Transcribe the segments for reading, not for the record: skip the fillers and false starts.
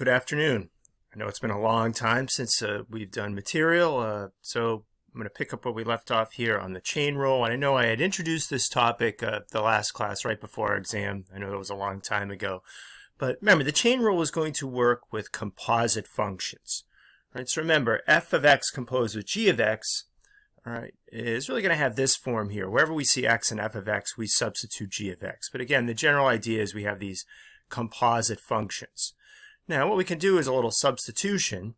Good afternoon. I know it's been a long time since we've done material, so I'm going to pick up where we left off here on the chain rule. And I know I had introduced this topic the last class right before our exam. I know that was a long time ago. But remember, the chain rule is going to work with composite functions. Right? So remember, f of x composed with g of x, all right, is really going to have this form here. Wherever we see x and f of x, we substitute g of x. But again, the general idea is we have these composite functions. Now, what we can do is a little substitution.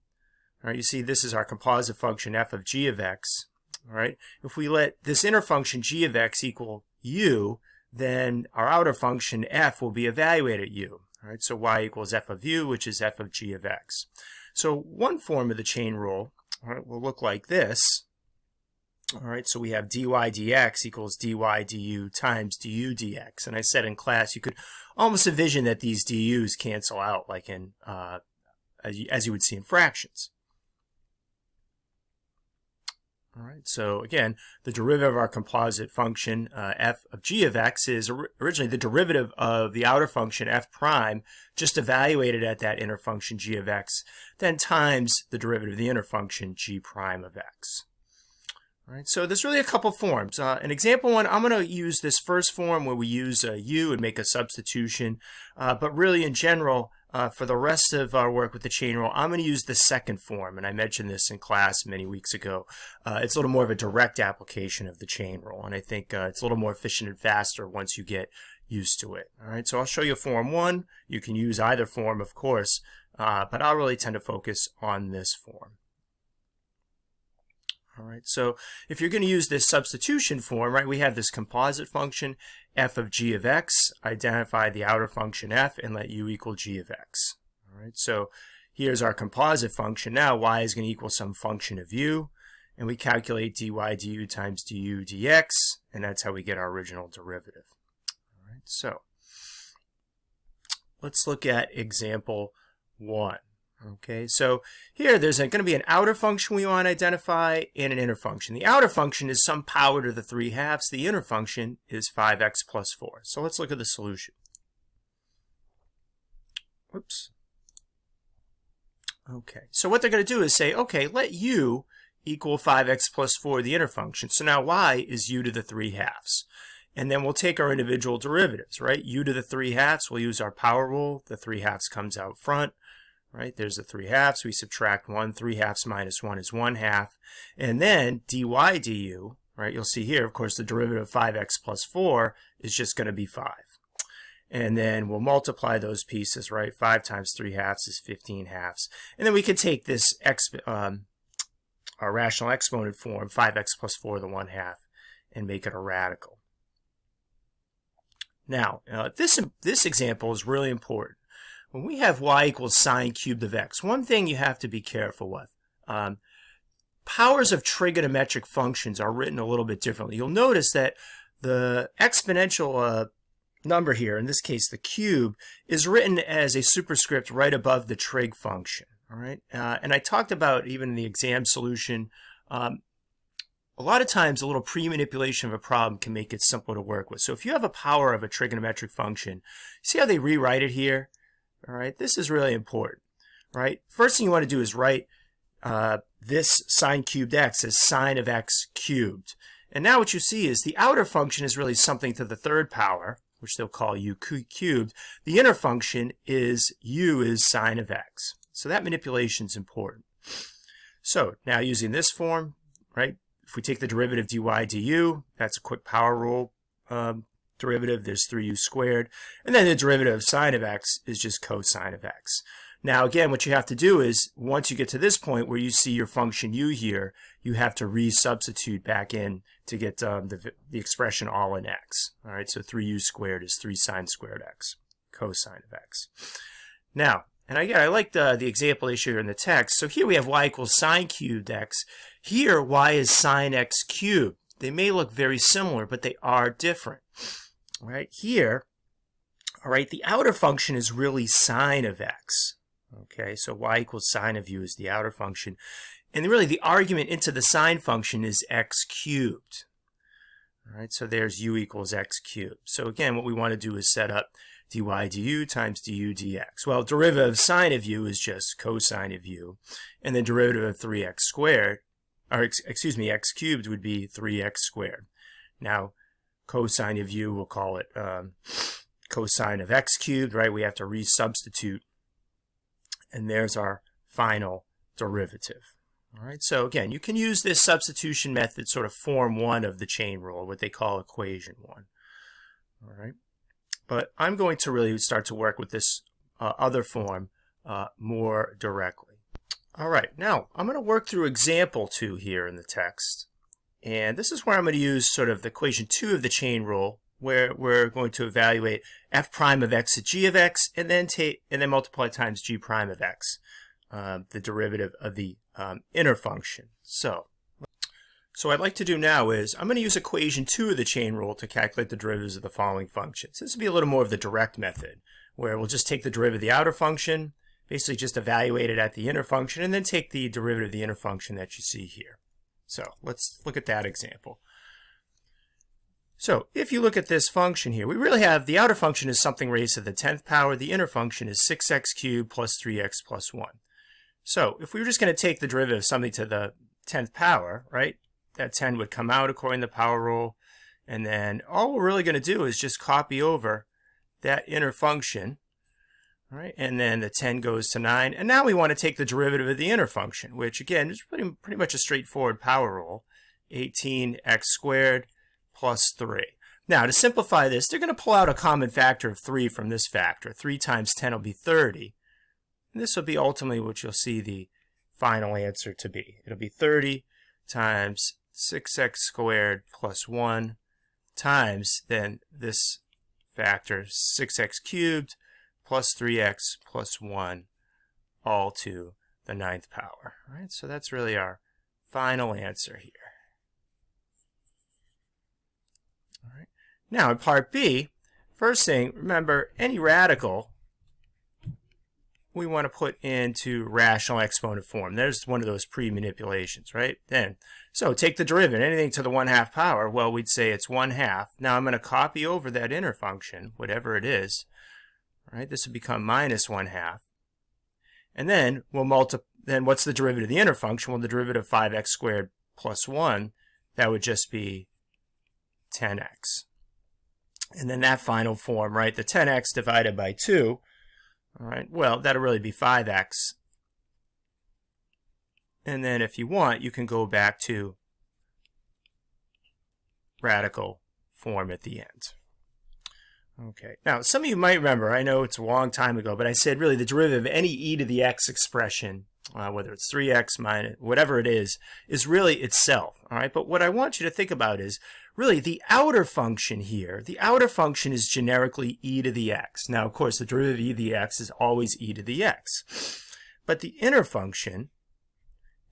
All right, you see this is our composite function f of g of x. All right, if we let this inner function g of x equal u, then our outer function f will be evaluated at u. All right, so y equals f of u, which is f of g of x. So one form of the chain rule, all right, will look like this. All right, so we have dy dx equals dy du times du dx. And I said in class you could almost envision that these du's cancel out like in as you would see in fractions. All right, so again, the derivative of our composite function f of g of x is originally the derivative of the outer function f prime, just evaluated at that inner function g of x, then times the derivative of the inner function g prime of x. All right, so there's really a couple forms. In example one, I'm going to use this first form where we use u and make a substitution. But really in general, for the rest of our work with the chain rule, I'm going to use the second form. And I mentioned this in class many weeks ago. It's a little more of a direct application of the chain rule. And I think it's a little more efficient and faster once you get used to it. All right, so I'll show you form one. You can use either form, of course, but I'll really tend to focus on this form. All right, so if you're going to use this substitution form, right, we have this composite function f of g of x, identify the outer function f, and let u equal g of x. All right, so here's our composite function. Now y is going to equal some function of u, and we calculate dy du times du dx, and that's how we get our original derivative. All right, so let's look at example 1. Okay, so here there's going to be an outer function we want to identify and an inner function. The outer function is some power to the 3/2. The inner function is 5x plus 4. So let's look at the solution. Whoops. Okay, so what they're going to do is say, okay, let u equal 5x plus 4, the inner function. So now y is u to the 3/2. And then we'll take our individual derivatives, right? U to the 3/2, we'll use our power rule. The 3/2 comes out front. Right, there's the 3/2, we subtract 1, 3/2 minus 1 is 1/2, and then dy du, right, you'll see here, of course, the derivative of 5x plus 4 is just going to be 5. And then we'll multiply those pieces, right, 5 times 3/2 is 15/2. And then we can take this our rational exponent form, 5x plus 4 to the 1/2, and make it a radical. Now, this example is really important. When we have y equals sine cubed of x, one thing you have to be careful with. Powers of trigonometric functions are written a little bit differently. You'll notice that the exponential number here, in this case the cube, is written as a superscript right above the trig function. All right, and I talked about even in the exam solution, a lot of times a little pre-manipulation of a problem can make it simpler to work with. So if you have a power of a trigonometric function, see how they rewrite it here? All right, this is really important, right? First thing you want to do is write this sine cubed x as sine of x cubed. And now what you see is the outer function is really something to the third power, which they'll call u cubed. The inner function is u is sine of x. So that manipulation is important. So now using this form, right, if we take the derivative dy du, that's a quick power rule derivative, there's 3u squared, and then the derivative of sine of x is just cosine of x. Now again, what you have to do is, once you get to this point where you see your function u here, you have to resubstitute back in to get the expression all in x. All right, so 3u squared is 3 sine squared x, cosine of x. Now, and again, I like the example they show here in the text. So here we have y equals sine cubed x. Here, y is sine x cubed. They may look very similar, but they are different. Right here, all right, the outer function is really sine of x. Okay, so y equals sine of u is the outer function. And really the argument into the sine function is x cubed. All right, so there's u equals x cubed. So again, what we want to do is set up dy du times du dx. Well, derivative of sine of u is just cosine of u, and the derivative of 3x squared, or excuse me, x cubed would be 3x squared. Now, cosine of u, we'll call it cosine of x cubed, right? We have to resubstitute, and there's our final derivative. All right, so again, you can use this substitution method, sort of form 1 of the chain rule, what they call equation 1. All right, but I'm going to really start to work with this other form more directly. All right, now I'm going to work through example 2 here in the text. And this is where I'm going to use sort of the equation 2 of the chain rule, where we're going to evaluate f prime of x at g of x, and then multiply times g prime of x, the derivative of the inner function. So what I'd like to do now is I'm going to use equation 2 of the chain rule to calculate the derivatives of the following functions. This will be a little more of the direct method, where we'll just take the derivative of the outer function, basically just evaluate it at the inner function, and then take the derivative of the inner function that you see here. So let's look at that example. So if you look at this function here, we really have the outer function is something raised to the 10th power. The inner function is 6x cubed plus 3x plus 1. So if we were just going to take the derivative of something to the 10th power, right, that 10 would come out according to the power rule. And then all we're really going to do is just copy over that inner function, right? And then the 10 goes to 9. And now we want to take the derivative of the inner function, which again is pretty much a straightforward power rule. 18x squared plus 3. Now to simplify this, they're going to pull out a common factor of 3 from this factor. 3 times 10 will be 30. And this will be ultimately what you'll see the final answer to be. It'll be 30 times 6x squared plus 1 times then this factor 6x cubed plus 3x plus 1 all to the 9th power. All right, so that's really our final answer here. All right. Now in part B, first thing, remember any radical we want to put into rational exponent form. There's one of those pre-manipulations, right? So take the derivative, anything to the 1/2 power, well, we'd say it's 1/2. Now I'm going to copy over that inner function, whatever it is, right? This would become minus 1/2. And then we'll multiply, then what's the derivative of the inner function? Well, the derivative of 5x squared plus 1, that would just be 10x. And then that final form, right, the 10x divided by 2, all right, well, that'll really be 5x. And then if you want, you can go back to radical form at the end. Okay, now some of you might remember, I know it's a long time ago, but I said really the derivative of any e to the x expression, whether it's 3x minus whatever it is really itself. All right, but what I want you to think about is really the outer function here. The outer function is generically e to the x. Now, of course, the derivative of e to the x is always e to the x. But the inner function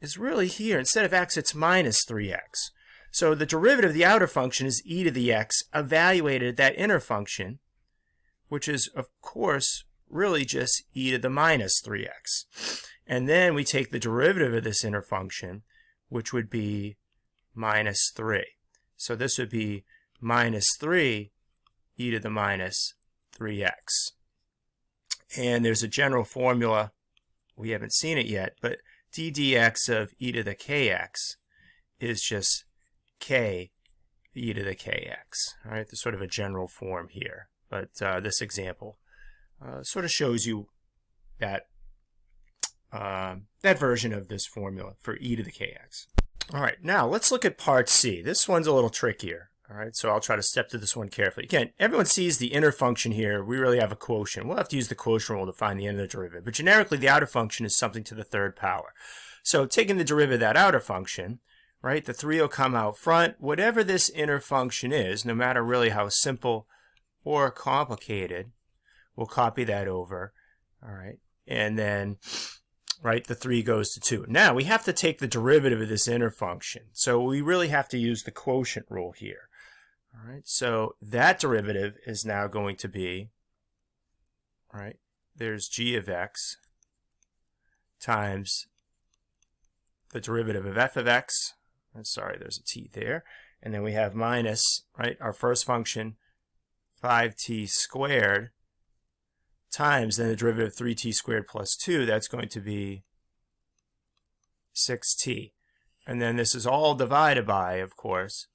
is really here. Instead of x, it's minus 3x. So the derivative of the outer function is e to the x evaluated at that inner function, which is, of course, really just e to the minus 3x. And then we take the derivative of this inner function, which would be minus 3. So this would be minus 3 e to the minus 3x. And there's a general formula, we haven't seen it yet, but d dx of e to the kx is just k e to the kx. All right, there's sort of a general form here, but this example sort of shows you that that version of this formula for e to the kx. All right, now let's look at part C. This one's a little trickier. All right, so I'll try to step through this one carefully. Again, everyone sees the inner function here. We really have a quotient. We'll have to use the quotient rule to find the end of the derivative. But generically, the outer function is something to the 3rd power. So taking the derivative of that outer function, right, the 3 will come out front. Whatever this inner function is, no matter really how simple or complicated, we'll copy that over. All right, and then right, the 3 goes to 2. Now we have to take the derivative of this inner function. So we really have to use the quotient rule here. All right, so that derivative is now going to be, right, there's g of x times the derivative of f of x. I'm sorry, there's a t there. And then we have minus, right, our first function, 5t squared times then the derivative of 3t squared plus 2, that's going to be 6t. And then this is all divided by, of course,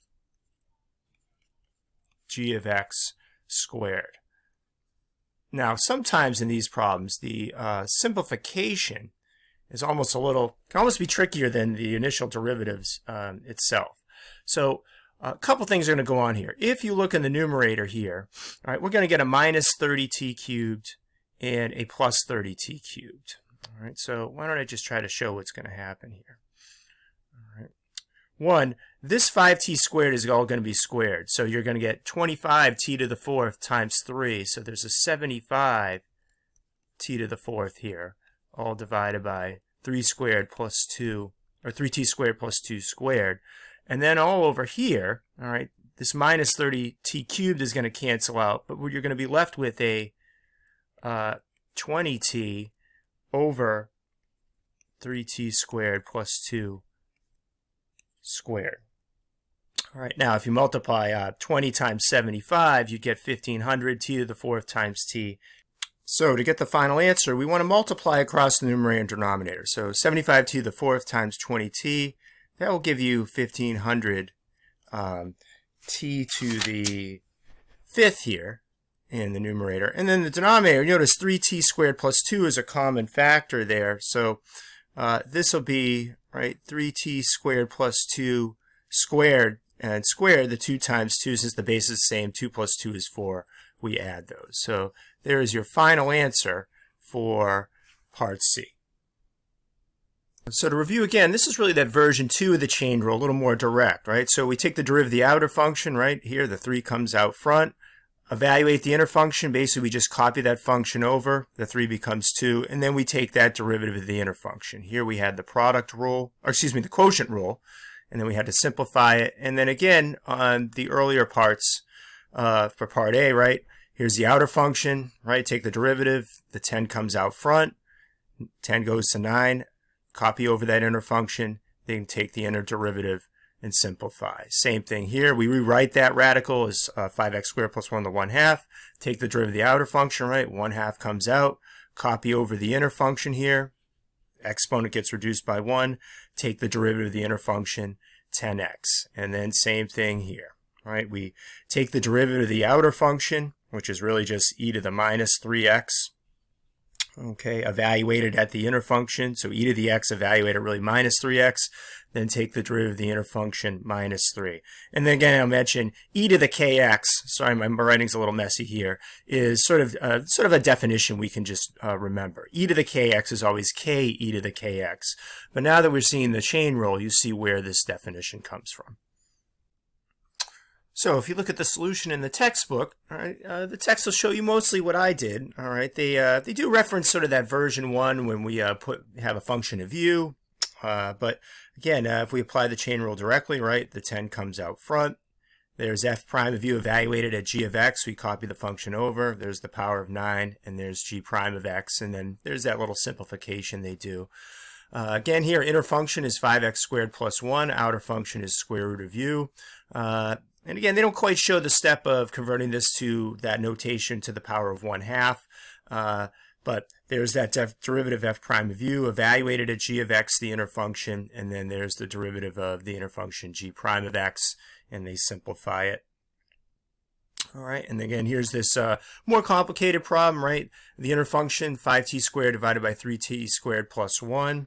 g of x squared. Now, sometimes in these problems, the simplification is can almost be trickier than the initial derivatives itself. So a couple things are going to go on here. If you look in the numerator here, all right, we're going to get a minus 30t cubed and a plus 30t cubed. All right, so why don't I just try to show what's going to happen here. All right. One, this 5t squared is all going to be squared. So you're going to get 25t to the fourth times 3. So there's a 75t to the fourth here, all divided by 3 squared plus 2, or 3t squared plus 2 squared. And then all over here, all right, this minus 30t cubed is going to cancel out, but you're going to be left with a 20t over 3t squared plus 2 squared. All right, now if you multiply 20 times 75, you get 1500 t to the fourth times t. So to get the final answer, we want to multiply across the numerator and denominator. So 75t to the fourth times 20t, that will give you 1500 t to the fifth here in the numerator. And then the denominator, notice 3t squared plus 2 is a common factor there. So this will be, right, 3t squared plus 2 squared, and squared, the 2 times 2, since the base is the same, 2 plus 2 is 4, we add those. So there is your final answer for part C. So to review again, this is really that version 2 of the chain rule, a little more direct, right? So we take the derivative of the outer function, right? Here, the 3 comes out front. Evaluate the inner function. Basically, we just copy that function over. The 3 becomes 2. And then we take that derivative of the inner function. Here we had the product rule, or excuse me, the quotient rule. And then we had to simplify it. And then again, on the earlier parts for part A, right? Here's the outer function, right? Take the derivative. The 10 comes out front. 10 goes to 9. Copy over that inner function. Then take the inner derivative and simplify. Same thing here. We rewrite that radical as 5x squared plus 1 to the 1/2. Take the derivative of the outer function, right? 1/2 comes out. Copy over the inner function here. Exponent gets reduced by 1. Take the derivative of the inner function, 10x. And then same thing here, right? We take the derivative of the outer function, which is really just e to the minus 3x. Okay, evaluated at the inner function. So e to the x evaluated really minus 3x. Then take the derivative of the inner function minus 3. And then again, I'll mention e to the kx. Sorry, my writing's a little messy here. Is sort of a definition we can just remember. E to the kx is always k e to the kx. But now that we're seeing the chain rule, you see where this definition comes from. So if you look at the solution in the textbook, all right, the text will show you mostly what I did. All right, they do reference sort of that version 1 when we have a function of u. But again, if we apply the chain rule directly, right, the 10 comes out front. There's f prime of u evaluated at g of x. We copy the function over. There's the power of 9, and there's g prime of x. And then there's that little simplification they do. Again, here, inner function is 5x squared plus 1. Outer function is square root of u. And again, they don't quite show the step of converting this to that notation to the power of 1/2. But there's that derivative f prime of u evaluated at g of x, the inner function, and then there's the derivative of the inner function g prime of x, and they simplify it. All right, and again, here's this more complicated problem, right? The inner function, 5t squared divided by 3t squared plus 1.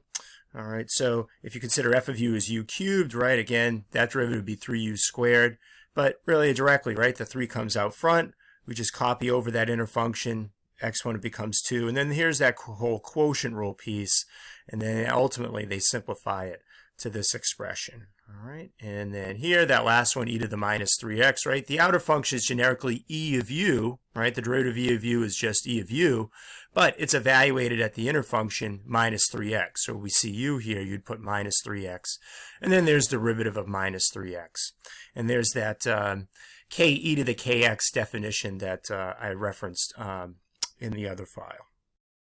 All right, so if you consider f of u as u cubed, right, again, that derivative would be 3u squared. But really directly, right, the 3 comes out front. We just copy over that inner function. Exponent becomes 2. And then here's that whole quotient rule piece. And then ultimately they simplify it to this expression. All right, and then here, that last one, e to the minus 3x, right? The outer function is generically e of u, right? The derivative of e of u is just e of u, but it's evaluated at the inner function minus 3x. So we see u here, you'd put minus 3x. And then there's the derivative of minus 3x. And there's that k e to the kx definition that I referenced in the other file.